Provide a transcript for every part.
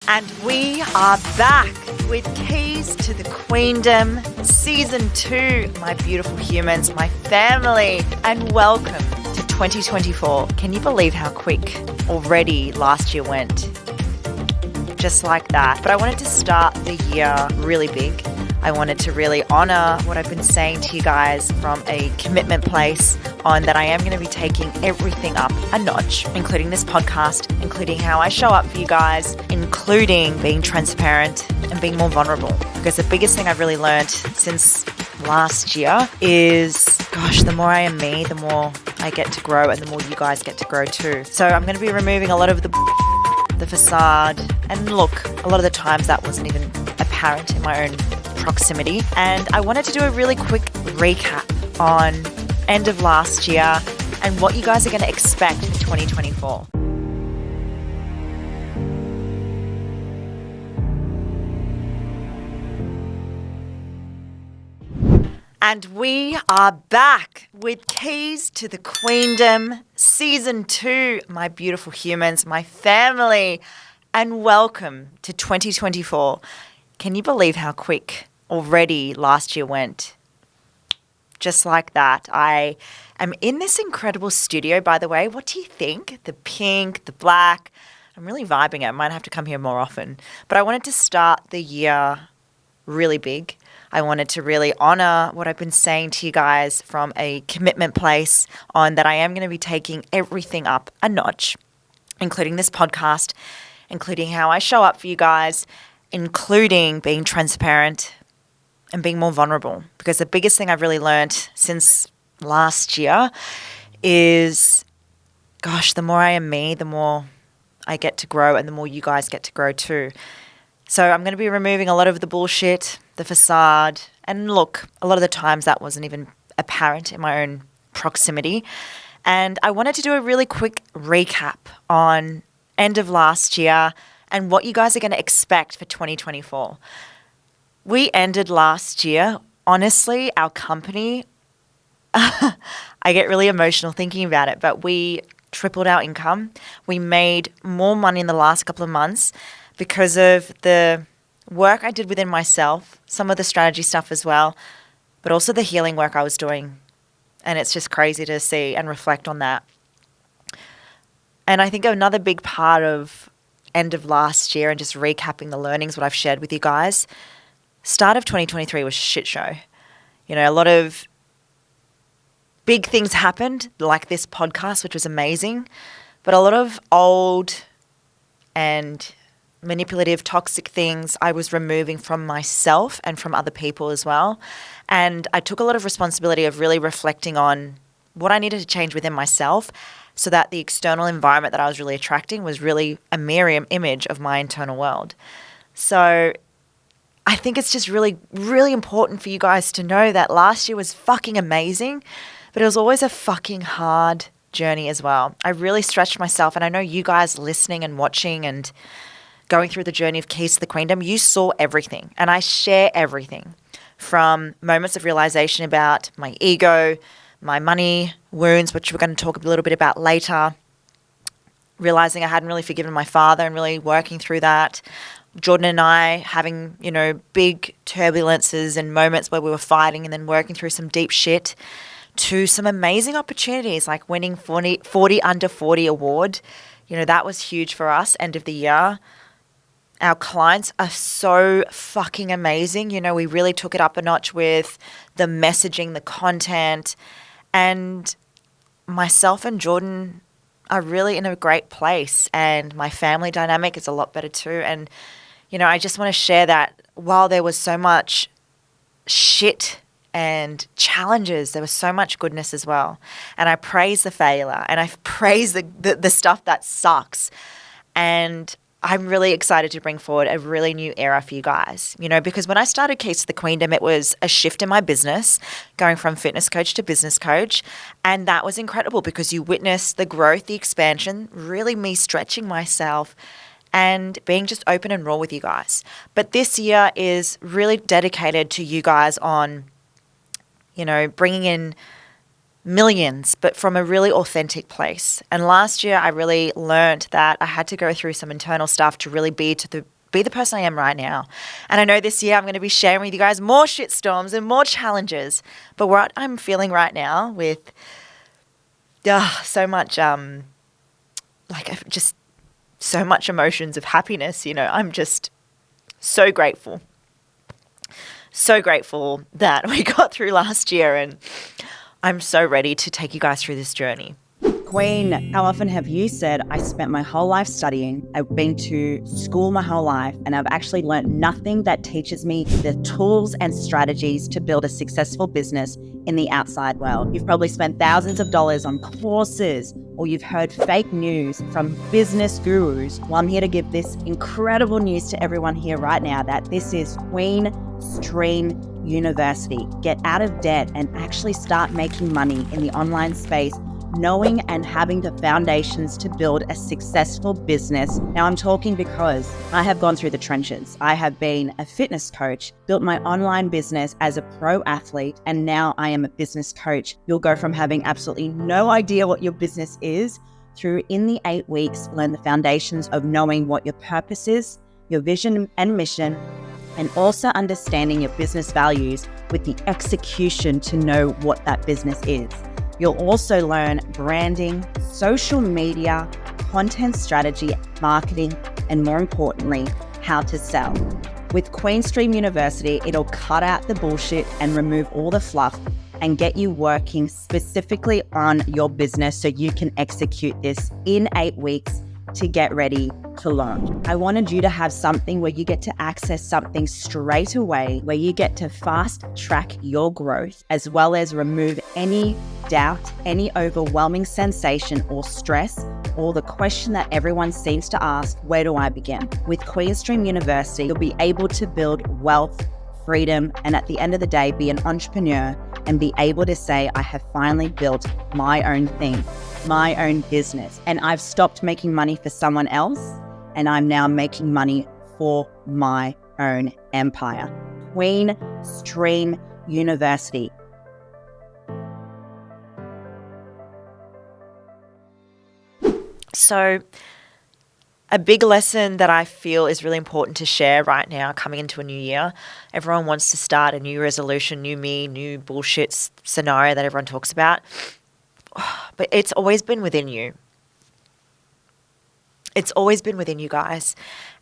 And we are back with Keys to the Queendom, Season 2, my beautiful humans, my family, and welcome to 2024. Can you believe how quick already last year went? Just like that. But I wanted to start the year really big. I wanted to really honor what I've been saying to you guys from a commitment place on that I am going to be taking everything up a notch, including this podcast, including how I show up for you guys, including being transparent and being more vulnerable. Because the biggest thing I've really learned since last year is, the more I am me, the more I get to grow and the more you guys get to grow too. So I'm going to be removing a lot of the facade. And look, a lot of the times that wasn't even apparent in my own proximity. And I wanted to do a really quick recap on end of last year and what you guys are going to expect for 2024. And we are back with Keys to the Queendom, Season 2, my beautiful humans, my family, and welcome to 2024. Can you believe how quick already last year went? Just like that. I am in this incredible studio, by the way. What do you think? The pink, the black. I'm really vibing it. I might have to come here more often. But I wanted to start the year really big. I wanted to really honor what I've been saying to you guys from a commitment place on that I am going to be taking everything up a notch, including this podcast, including how I show up for you guys, including being transparent and being more vulnerable. Because the biggest thing I've really learned since last year is, the more I am me, the more I get to grow and the more you guys get to grow too. So I'm going to be removing a lot of the bullshit, the facade. And look, a lot of the times that wasn't even apparent in my own proximity. And I wanted to do a really quick recap on end of last year and what you guys are going to expect for 2024. We ended last year, honestly, our company, I get really emotional thinking about it, but we tripled our income. We made more money in the last couple of months because of the work I did within myself, some of the strategy stuff as well, but also the healing work I was doing. And it's just crazy to see and reflect on that. And I think another big part of end of last year and just recapping the learnings, what I've shared with you guys, start of 2023 was a shit show. You know, a lot of big things happened, like this podcast, which was amazing, but a lot of old and manipulative, toxic things I was removing from myself and from other people as well. And I took a lot of responsibility of really reflecting on what I needed to change within myself so that the external environment that I was really attracting was really a mirror image of my internal world. So I think it's just really, really important for you guys to know that last year was fucking amazing, but it was always a fucking hard journey as well. I really stretched myself, and I know you guys listening and watching and going through the journey of Keys to the Queendom, you saw everything, and I share everything from moments of realization about my ego, my money wounds, which we're going to talk a little bit about later, realizing I hadn't really forgiven my father and really working through that. Jordan and I having, big turbulences and moments where we were fighting and then working through some deep shit, to some amazing opportunities like winning 40 under 40 award. That was huge for us, end of the year. Our clients are so fucking amazing. We really took it up a notch with the messaging, the content, and myself and Jordan are really in a great place, and my family dynamic is a lot better too. And, I just want to share that while there was so much shit and challenges, there was so much goodness as well. And I praise the failure, and I praise the stuff that sucks. And I'm really excited to bring forward a really new era for you guys, because when I started Keys to the Queendom, it was a shift in my business, going from fitness coach to business coach. And that was incredible because you witnessed the growth, the expansion, really me stretching myself and being just open and raw with you guys. But this year is really dedicated to you guys on, bringing in millions, but from a really authentic place. And last year, I really learned that I had to go through some internal stuff to really be the person I am right now. And I know this year I'm going to be sharing with you guys more shitstorms and more challenges. But what I'm feeling right now with so much, just so much emotions of happiness, I'm just so grateful. So grateful that we got through last year, and I'm so ready to take you guys through this journey. Queen, how often have you said, I spent my whole life studying, I've been to school my whole life, and I've actually learned nothing that teaches me the tools and strategies to build a successful business in the outside world. You've probably spent thousands of dollars on courses, or you've heard fake news from business gurus. Well, I'm here to give this incredible news to everyone here right now that this is Queendom University. Get out of debt and actually start making money in the online space, knowing and having the foundations to build a successful business. Now, I'm talking because I have gone through the trenches. I have been a fitness coach, built my online business as a pro athlete, and now I am a business coach. You'll go from having absolutely no idea what your business is through, in the 8 weeks, learn the foundations of knowing what your purpose is, your vision and mission, and also understanding your business values with the execution to know what that business is. You'll also learn branding, social media, content strategy, marketing, and more importantly, how to sell. With Queendom University, it'll cut out the bullshit and remove all the fluff and get you working specifically on your business so you can execute this in 8 weeks to get ready to launch. I wanted you to have something where you get to access something straight away, where you get to fast track your growth, as well as remove any doubt, any overwhelming sensation or stress, or the question that everyone seems to ask, where do I begin? With Queendom University, you'll be able to build wealth, freedom, and at the end of the day, be an entrepreneur and be able to say, I have finally built my own thing, my own business. And I've stopped making money for someone else, and I'm now making money for my own empire. Queendom University. So, a big lesson that I feel is really important to share right now, coming into a new year. Everyone wants to start a new resolution, new me, new bullshit scenario that everyone talks about. But it's always been within you. It's always been within you guys.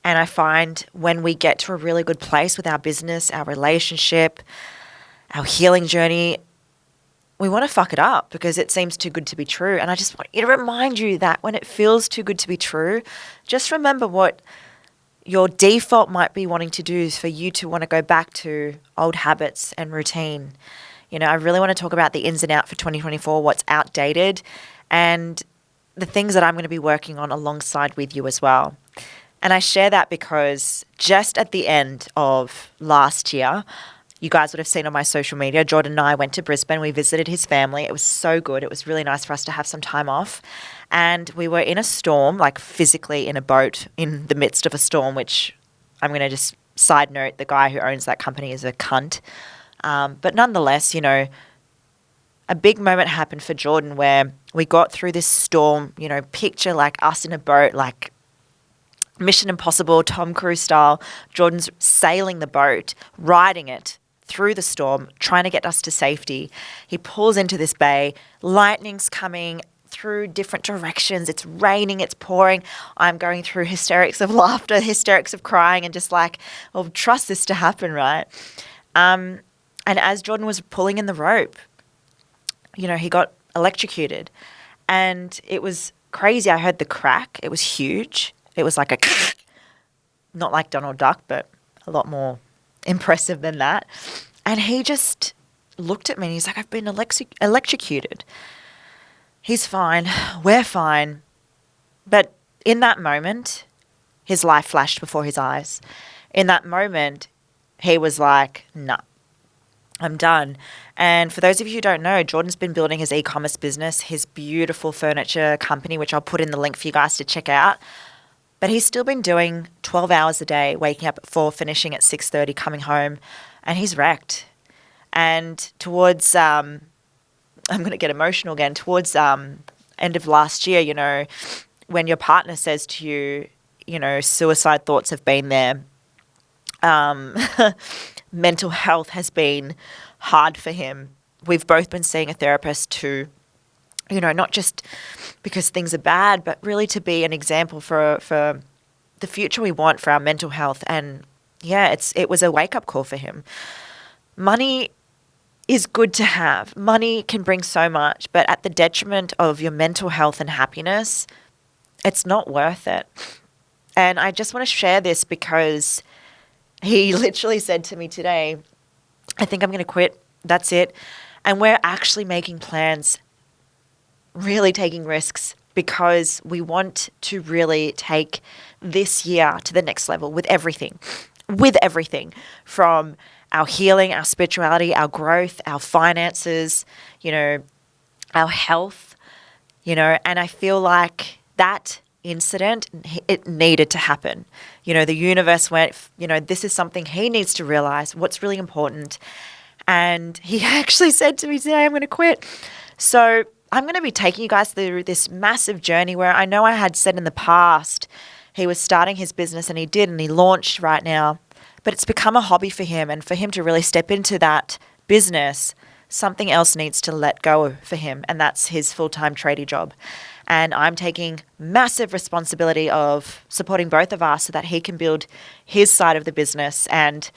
And I find when we get to a really good place with our business, our relationship, our healing journey, we want to fuck it up because it seems too good to be true. And I just want to remind you that when it feels too good to be true, just remember what your default might be wanting to do is for you to want to go back to old habits and routine. I really want to talk about the ins and outs for 2024, what's outdated, and the things that I'm going to be working on alongside with you as well. And I share that because just at the end of last year, you guys would have seen on my social media, Jordan and I went to Brisbane. We visited his family. It was so good. It was really nice for us to have some time off. And we were in a storm, like physically in a boat in the midst of a storm, which I'm going to just side note, the guy who owns that company is a cunt. But nonetheless, a big moment happened for Jordan where we got through this storm, picture like us in a boat, like Mission Impossible, Tom Cruise style. Jordan's sailing the boat, riding it through the storm, trying to get us to safety. He pulls into this bay, lightning's coming through different directions. It's raining, it's pouring. I'm going through hysterics of laughter, hysterics of crying, and just like, well, trust this to happen, right? And as Jordan was pulling in the rope, he got electrocuted. And it was crazy. I heard the crack. It was huge. It was like a, not like Donald Duck, but a lot more impressive than that. And he just looked at me and he's like, I've been electrocuted. He's fine. We're fine. But in that moment, his life flashed before his eyes. In that moment, he was like, nah, I'm done. And for those of you who don't know, Jordan's been building his e-commerce business, his beautiful furniture company, which I'll put in the link for you guys to check out. But he's still been doing 12 hours a day, waking up at 4, finishing at 6:30, coming home, and he's wrecked. And towards I'm going to get emotional again, towards end of last year, you know, when your partner says to you, you know, suicide thoughts have been there. Mental health has been hard for him. We've both been seeing a therapist to, you know, not just because things are bad, but really to be an example for the future we want for our mental health. And yeah, it was a wake-up call for him. Money is good to have. Money can bring so much, but at the detriment of your mental health and happiness, it's not worth it. And I just want to share this because he literally said to me today, I think I'm going to quit. That's it. And we're actually making plans, really taking risks, because we want to really take this year to the next level with everything from our healing, our spirituality, our growth, our finances, you know, our health, you know, and I feel like that incident, it needed to happen. You know, the universe went, you know, this is something he needs to realize, what's really important. And he actually said to me today, I'm going to quit. So I'm going to be taking you guys through this massive journey where I know I had said in the past he was starting his business, and he did, and he launched right now. But it's become a hobby for him, and for him to really step into that business, something else needs to let go for him, and that's his full-time tradie job. And I'm taking massive responsibility of supporting both of us so that he can build his side of the business and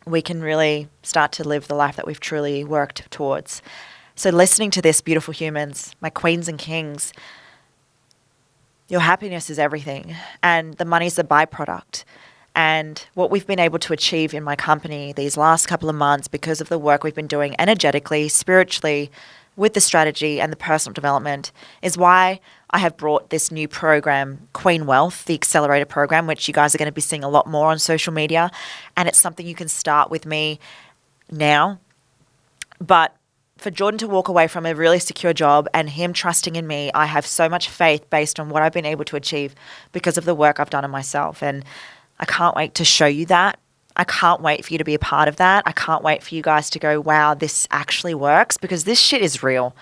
we can really start to live the life that we've truly worked towards. So listening to this, beautiful humans, my queens and kings, your happiness is everything, and the money's a byproduct. And what we've been able to achieve in my company these last couple of months, because of the work we've been doing energetically, spiritually, with the strategy and the personal development, is why I have brought this new program, Queen Wealth, the accelerator program, which you guys are going to be seeing a lot more on social media. And it's something you can start with me now. But for Jordan to walk away from a really secure job and him trusting in me, I have so much faith based on what I've been able to achieve because of the work I've done on myself. And I can't wait to show you that. I can't wait for you to be a part of that. I can't wait for you guys to go, wow, this actually works, because this shit is real.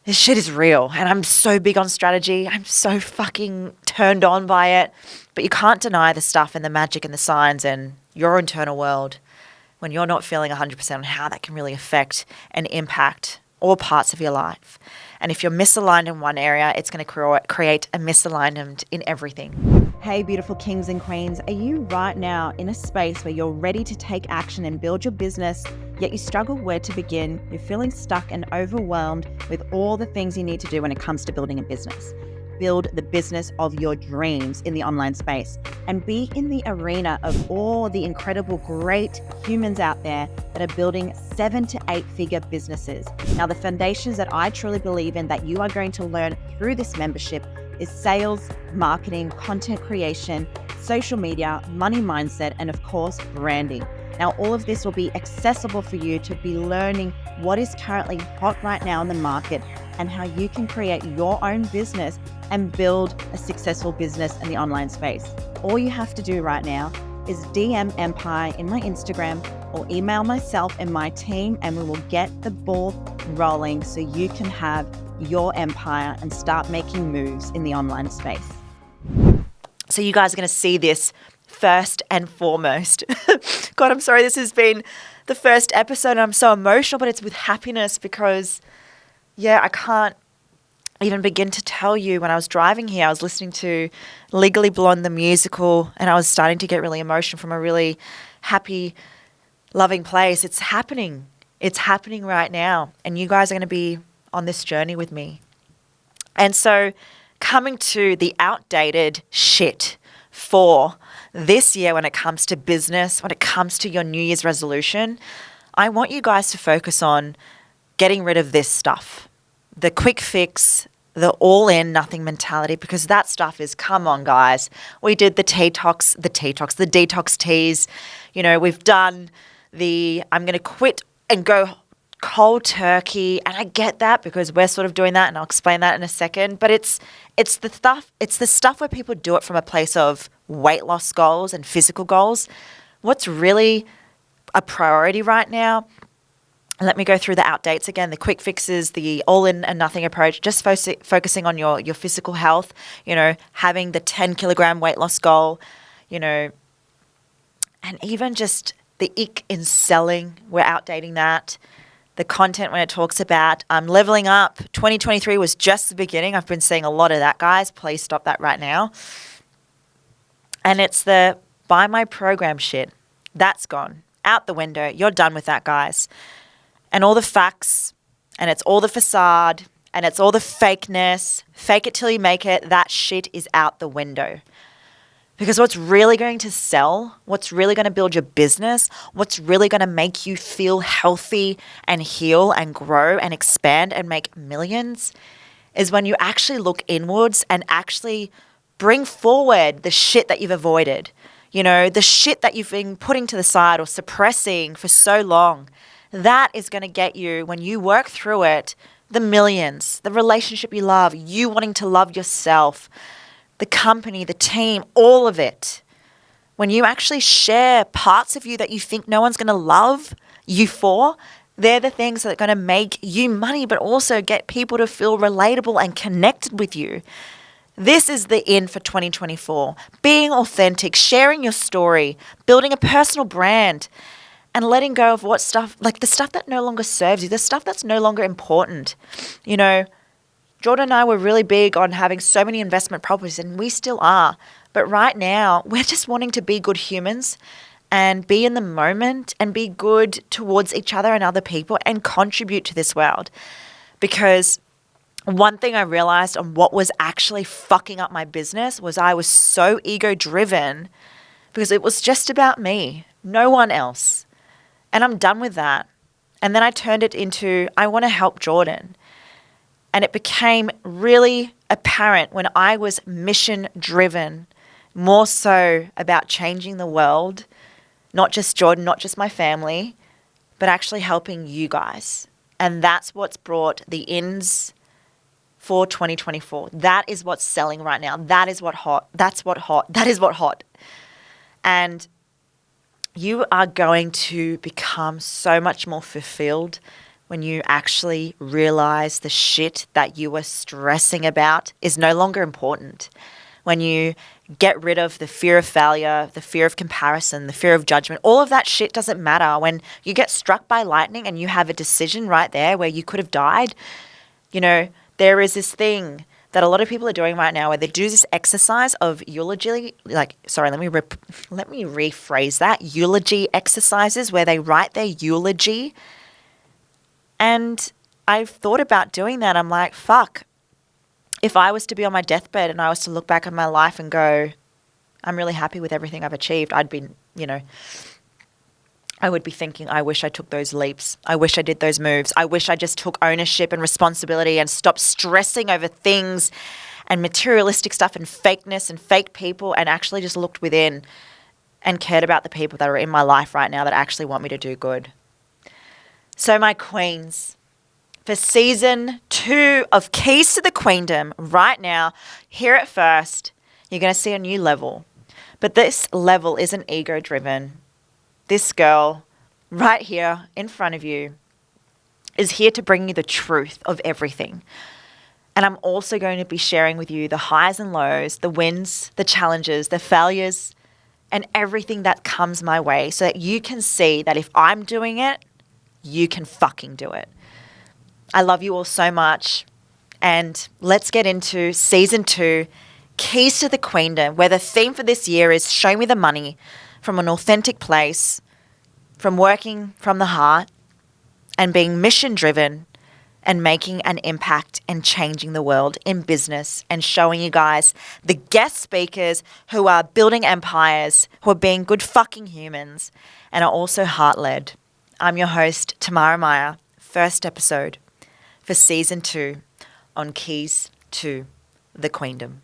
This shit is real. And I'm so big on strategy. I'm so fucking turned on by it. But you can't deny the stuff and the magic and the signs and your internal world when you're not feeling 100% on how that can really affect and impact all parts of your life. And if you're misaligned in one area, it's going to create a misalignment in everything. Hey, beautiful kings and queens, are you right now in a space where you're ready to take action and build your business, yet you struggle where to begin? You're feeling stuck and overwhelmed with all the things you need to do when it comes to building a business. Build the business of your dreams in the online space and be in the arena of all the incredible, great humans out there that are building 7 to 8 figure businesses. Now, the foundations that I truly believe in that you are going to learn through this membership is sales, marketing, content creation, social media, money mindset, and of course, branding. Now, all of this will be accessible for you to be learning what is currently hot right now in the market and how you can create your own business and build a successful business in the online space. All you have to do right now is DM Empire in my Instagram or email myself and my team, and we will get the ball rolling so you can have your empire and start making moves in the online space. So you guys are going to see this first and foremost. God, I'm sorry this has been the first episode and I'm so emotional, but it's with happiness because, yeah, I can't even begin to tell you. When I was driving here, I was listening to Legally Blonde, the musical, and I was starting to get really emotional from a really happy, loving place. It's happening. It's happening right now. And you guys are going to be on this journey with me. And so coming to the outdated shit for this year when it comes to business, when it comes to your New Year's resolution, I want you guys to focus on getting rid of this stuff. The quick fix, the all-in, nothing mentality, because that stuff is, come on, guys. We did the detox teas. You know, we've done the I'm going to quit and go cold turkey, and I get that because we're sort of doing that, and I'll explain that in a second. But it's the stuff where people do it from a place of weight loss goals and physical goals. What's really a priority right now Let me go through the outdates again, the quick fixes, the all in and nothing approach, just focusing on your physical health, having the 10 kilogram weight loss goal, and even just the ick in selling, we're outdating that. The content when it talks about leveling up, 2023 was just the beginning. I've been seeing a lot of that, guys. Please stop that right now. And it's the buy my program shit. That's gone. Out the window. You're done with that, guys. And all the facts, and it's all the facade, and it's all the fakeness, fake it till you make it, that shit is out the window. Because what's really going to sell, what's really going to build your business, what's really going to make you feel healthy and heal and grow and expand and make millions is when you actually look inwards and actually bring forward the shit that you've avoided. The shit that you've been putting to the side or suppressing for so long. That is going to get you, when you work through it, the millions, the relationship you love, you wanting to love yourself, the company, the team, all of it. When you actually share parts of you that you think no one's going to love you for, they're the things that are going to make you money, but also get people to feel relatable and connected with you. This is the in for 2024. Being authentic, sharing your story, building a personal brand, and letting go of what stuff, like the stuff that no longer serves you, the stuff that's no longer important. Jordan and I were really big on having so many investment properties, and we still are. But right now, we're just wanting to be good humans and be in the moment and be good towards each other and other people and contribute to this world. Because one thing I realized on what was actually fucking up my business was I was so ego-driven because it was just about me, no one else. And I'm done with that. And then I turned it into, I want to help Jordan. And it became really apparent when I was mission driven, more so about changing the world, not just Jordan, not just my family, but actually helping you guys. And that's what's brought the ins for 2024. That is what's selling right now. That is what hot. That's what hot. That is what hot. And you are going to become so much more fulfilled when you actually realize the shit that you were stressing about is no longer important. When you get rid of the fear of failure, the fear of comparison, the fear of judgment, all of that shit doesn't matter. When you get struck by lightning and you have a decision right there where you could have died, there is this thing that a lot of people are doing right now where they do this exercise of eulogy, let me rephrase that, eulogy exercises where they write their eulogy. And I've thought about doing that. I'm like, fuck, if I was to be on my deathbed and I was to look back on my life and go, I'm really happy with everything I've achieved, I would be thinking, I wish I took those leaps. I wish I did those moves. I wish I just took ownership and responsibility and stopped stressing over things and materialistic stuff and fakeness and fake people and actually just looked within and cared about the people that are in my life right now that actually want me to do good. So my queens, for season 2 of Keys to the Queendom, right now, here at first, you're going to see a new level. But this level isn't ego-driven. This girl right here in front of you is here to bring you the truth of everything. And I'm also going to be sharing with you the highs and lows, the wins, the challenges, the failures, and everything that comes my way so that you can see that if I'm doing it, you can fucking do it. I love you all so much. And let's get into season 2, Keys to the Queendom, where the theme for this year is show me the money from an authentic place, from working from the heart and being mission driven and making an impact and changing the world in business and showing you guys the guest speakers who are building empires, who are being good fucking humans and are also heart-led. I'm your host, Tamara Meyer, first episode for season 2 on Keys to the Queendom.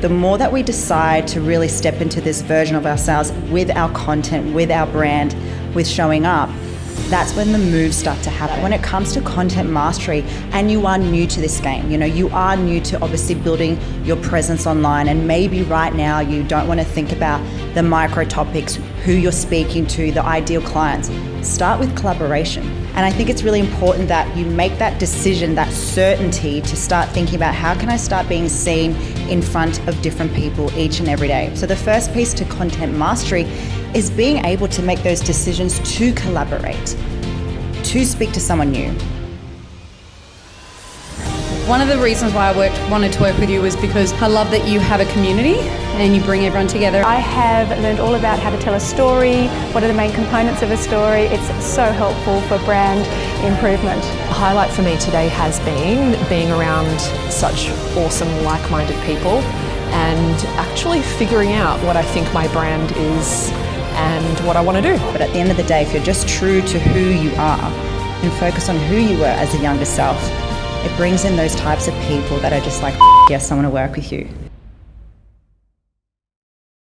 The more that we decide to really step into this version of ourselves with our content, with our brand, with showing up, That's when the moves start to happen. When it comes to content mastery and you are new to this game, you are new to obviously building your presence online, and maybe right now you don't want to think about the micro topics, who you're speaking to, the ideal clients. Start with collaboration. And I think it's really important that you make that decision, that certainty to start thinking about how can I start being seen in front of different people each and every day. So the first piece to content mastery is being able to make those decisions to collaborate, to speak to someone new. One of the reasons why I wanted to work with you was because I love that you have a community and you bring everyone together. I have learned all about how to tell a story, what are the main components of a story. It's so helpful for brand improvement. The highlight for me today has been being around such awesome, like-minded people and actually figuring out what I think my brand is and what I want to do. But at the end of the day, if you're just true to who you are and focus on who you were as a younger self, it brings in those types of people that are just like, yes, I want to work with you.